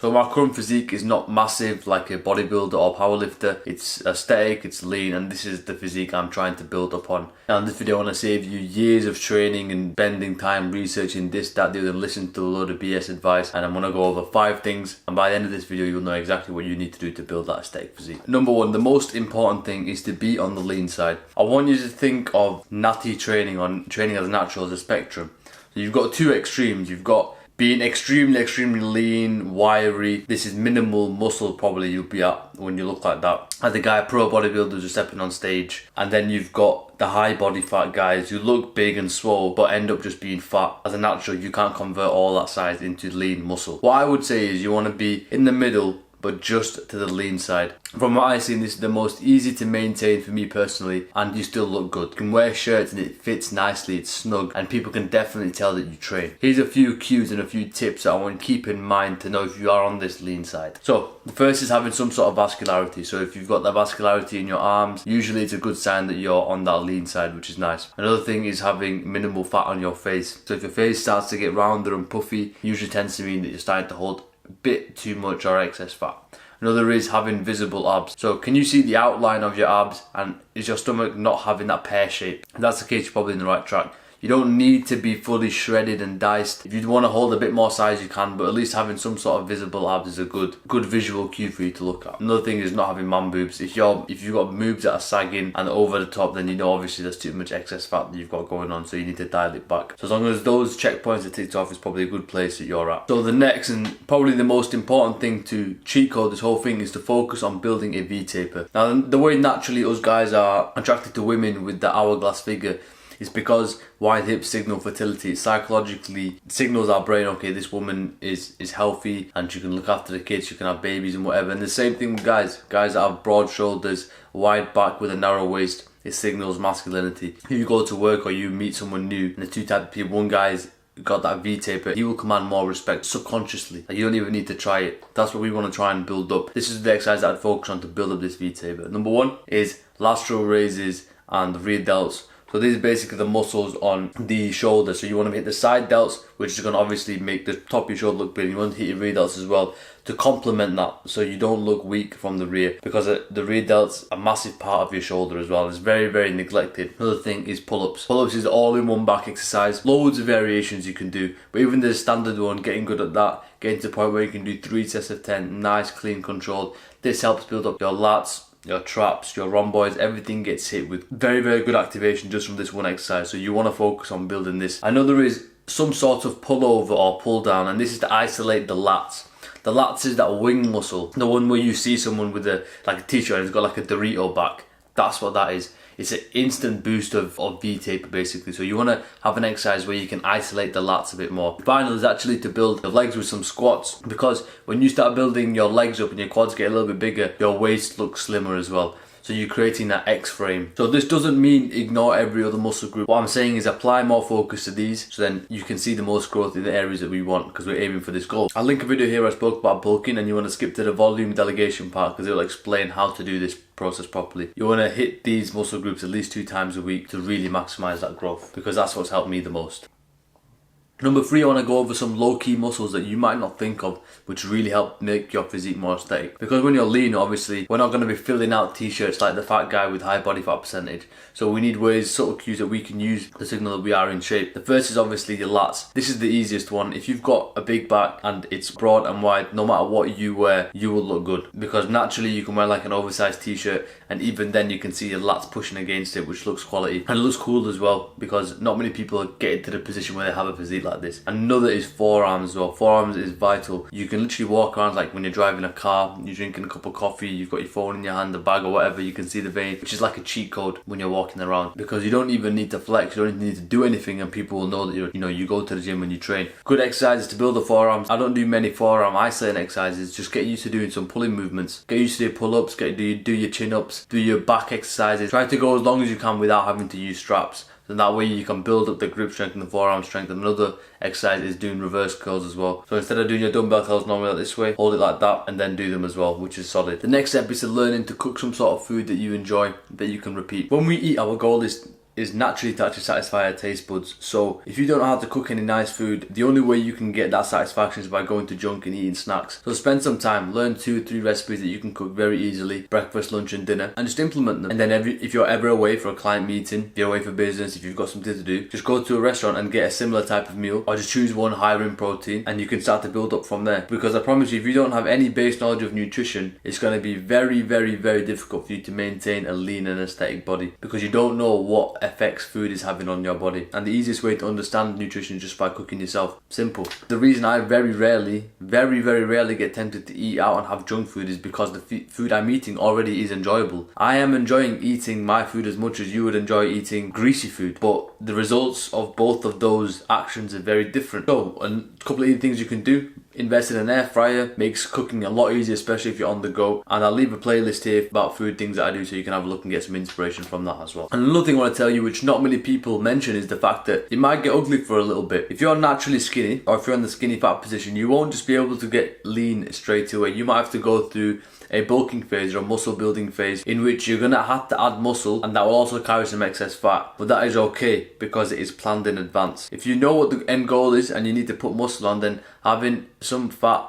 So my current physique is not massive like a bodybuilder or powerlifter. It's aesthetic, it's lean, and this is the physique I'm trying to build upon. Now in this video I want to save you years of training and spending time researching this, that, the other, and listen to a load of BS advice, and I'm going to go over 5 things, and by the end of this video you'll know exactly what you need to do to build that aesthetic physique. Number 1, the most important thing is to be on the lean side. I want you to think of natty training, on training as natural, as a spectrum. So you've got 2 extremes. You've got being extremely lean, wiry. This is minimal muscle probably you'll be at when you look like that. As the guy, pro bodybuilders are stepping on stage. And then you've got the high body fat guys who look big and swole but end up just being fat. As a natural, you can't convert all that size into lean muscle. What I would say is you want to be in the middle, but just to the lean side. From what I've seen, this is the most easy to maintain for me personally, and you still look good. You can wear shirts and it fits nicely, it's snug, and people can definitely tell that you train. Here's a few cues and a few tips that I want to keep in mind to know if you are on this lean side. So, the first is having some sort of vascularity. So if you've got that vascularity in your arms, usually it's a good sign that you're on that lean side, which is nice. Another thing is having minimal fat on your face. So if your face starts to get rounder and puffy, usually tends to mean that you're starting to hold bit too much or excess fat. Another is having visible abs. So can you see the outline of your abs, and is your stomach not having that pear shape? If that's the case, you're probably in the right track. You don't need to be fully shredded and diced. If you want to hold a bit more size, you can, but at least having some sort of visible abs is a good visual cue for you to look at. Another thing is not having man boobs. If you've got boobs that are sagging and over the top, then you know obviously there's too much excess fat that you've got going on, so you need to dial it back. So as long as those checkpoints are ticked off, is probably a good place that you're at. So the next and probably the most important thing to cheat code this whole thing is to focus on building a V-taper. Now the way naturally us guys are attracted to women with the hourglass figure is because wide hips signal fertility. It psychologically signals our brain, okay, this woman is healthy and she can look after the kids, she can have babies and whatever. And the same thing with guys. Guys that have broad shoulders, wide back with a narrow waist, it signals masculinity. If you go to work or you meet someone new, and the two types of people, one guy's got that V-taper, he will command more respect subconsciously. Like, you don't even need to try it. That's what we want to try and build up. This is the exercise that I'd focus on to build up this V-taper. Number 1 is lateral raises and rear delts. So these are basically the muscles on the shoulder. So you want to hit the side delts, which is going to obviously make the top of your shoulder look big. You want to hit your rear delts as well to complement that, so you don't look weak from the rear, because the rear delts are a massive part of your shoulder as well. It's very neglected. Another thing is pull-ups. Pull-ups is all-in-one back exercise. Loads of variations you can do, but even the standard one, getting good at that, getting to the point where you can do 3 sets of 10, nice, clean, controlled. This helps build up your lats, your traps, your rhomboids, everything gets hit with very good activation just from this one exercise. So you want to focus on building this. Another is some sort of pull over or pull down, and this is to isolate the lats. The lats is that wing muscle, the one where you see someone with a t-shirt and it's got like a Dorito back. That's what that is. It's an instant boost of V-taper basically. So you want to have an exercise where you can isolate the lats a bit more. The final is actually to build the legs with some squats, because when you start building your legs up and your quads get a little bit bigger, your waist looks slimmer as well. So you're creating that X frame. So this doesn't mean ignore every other muscle group. What I'm saying is apply more focus to these, so then you can see the most growth in the areas that we want, because we're aiming for this goal. I'll link a video here where I spoke about bulking, and you want to skip to the volume delegation part, because it will explain how to do this process properly. You want to hit these muscle groups at least 2 times a week to really maximize that growth, because that's what's helped me the most. Number 3, I want to go over some low-key muscles that you might not think of, which really help make your physique more aesthetic. Because when you're lean, obviously, we're not going to be filling out t-shirts like the fat guy with high body fat percentage. So we need ways, subtle cues that we can use to signal that we are in shape. The first is obviously your lats. This is the easiest one. If you've got a big back and it's broad and wide, no matter what you wear, you will look good. Because naturally you can wear like an oversized t-shirt, and even then you can see your lats pushing against it, which looks quality. And it looks cool as well, because not many people get into the position where they have a physique like this. Another is forearms as well. Forearms is vital. You can literally walk around like when you're driving a car, you're drinking a cup of coffee, you've got your phone in your hand, a bag or whatever, you can see the vein, which is like a cheat code when you're walking around, because you don't even need to flex, you don't even need to do anything, and people will know that you go to the gym and you train. Good exercises to build the forearms. I don't do many forearm isolating exercises. Just get used to doing some pulling movements. Get used to do pull-ups, do your chin-ups, do your back exercises. Try to go as long as you can without having to use straps. Then that way you can build up the grip strength and the forearm strength. And another exercise is doing reverse curls as well. So instead of doing your dumbbell curls normally like this way, hold it like that and then do them as well, which is solid. The next step is to learning to cook some sort of food that you enjoy, that you can repeat. When we eat, our goal is is naturally to actually satisfy our taste buds. So if you don't know how to cook any nice food, the only way you can get that satisfaction is by going to junk and eating snacks. So spend some time, learn 2-3 recipes that you can cook very easily, breakfast, lunch and dinner, and just implement them. And then if you're ever away for a client meeting, if you're away for business, if you've got something to do, just go to a restaurant and get a similar type of meal, or just choose one higher in protein, and you can start to build up from there. Because I promise you, if you don't have any base knowledge of nutrition, it's going to be very, very, very difficult for you to maintain a lean and aesthetic body, because you don't know what effects food is having on your body. And the easiest way to understand nutrition is just by cooking yourself. Simple. The reason I very rarely get tempted to eat out and have junk food is because the food I'm eating already is enjoyable. I am enjoying eating my food as much as you would enjoy eating greasy food, but the results of both of those actions are very different. So a couple of things you can do: invest in an air fryer, makes cooking a lot easier, especially if you're on the go. And I'll leave a playlist here about food things that I do, so you can have a look and get some inspiration from that as well. And another thing I want to tell you, which not many people mention, is the fact that it might get ugly for a little bit. If you're naturally skinny, or if you're in the skinny fat position, you won't just be able to get lean straight away. You might have to go through a bulking phase or a muscle building phase, in which you're going to have to add muscle, and that will also carry some excess fat. But that is okay, because it is planned in advance. If you know what the end goal is and you need to put muscle on, then having some fat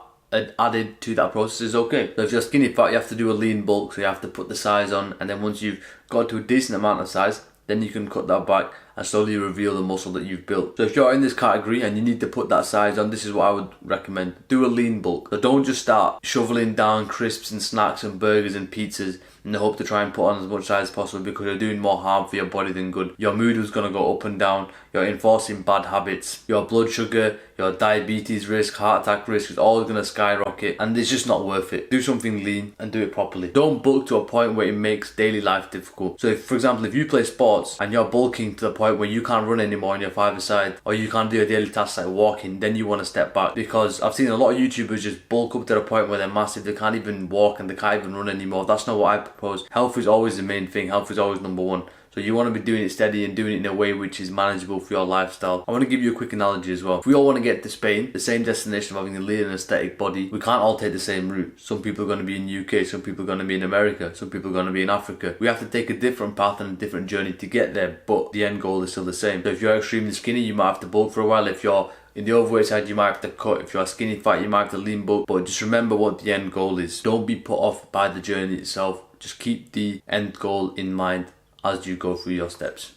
added to that process is okay. So if you're skinny fat, you have to do a lean bulk, so you have to put the size on, and then once you've got to a decent amount of size, then you can cut that back and slowly reveal the muscle that you've built. So if you're in this category and you need to put that size on, this is what I would recommend. Do a lean bulk. So don't just start shoveling down crisps and snacks and burgers and pizzas in the hope to try and put on as much size as possible, because you're doing more harm for your body than good. Your mood is going to go up and down. You're enforcing bad habits. Your blood sugar, your diabetes risk, heart attack risk is all going to skyrocket, and it's just not worth it. Do something lean and do it properly. Don't bulk to a point where it makes daily life difficult. So if, for example, if you play sports and you're bulking to the point where you can't run anymore on your 5-a-side, or you can't do your daily tasks like walking, then you want to step back. Because I've seen a lot of YouTubers just bulk up to the point where they're massive, they can't even walk and they can't even run anymore. That's not what I propose. Health is always the main thing. Health is always number one. So you want to be doing it steady and doing it in a way which is manageable for your lifestyle. I want to give you a quick analogy as well. If we all want to get to Spain, the same destination of having a lean and aesthetic body, we can't all take the same route. Some people are going to be in the UK, some people are going to be in America, some people are going to be in Africa. We have to take a different path and a different journey to get there, but the end goal is still the same. So if you're extremely skinny, you might have to bulk for a while. If you're in the overweight side, you might have to cut. If you're skinny fat, you might have to lean bulk. But just remember what the end goal is. Don't be put off by the journey itself. Just keep the end goal in mind as you go through your steps.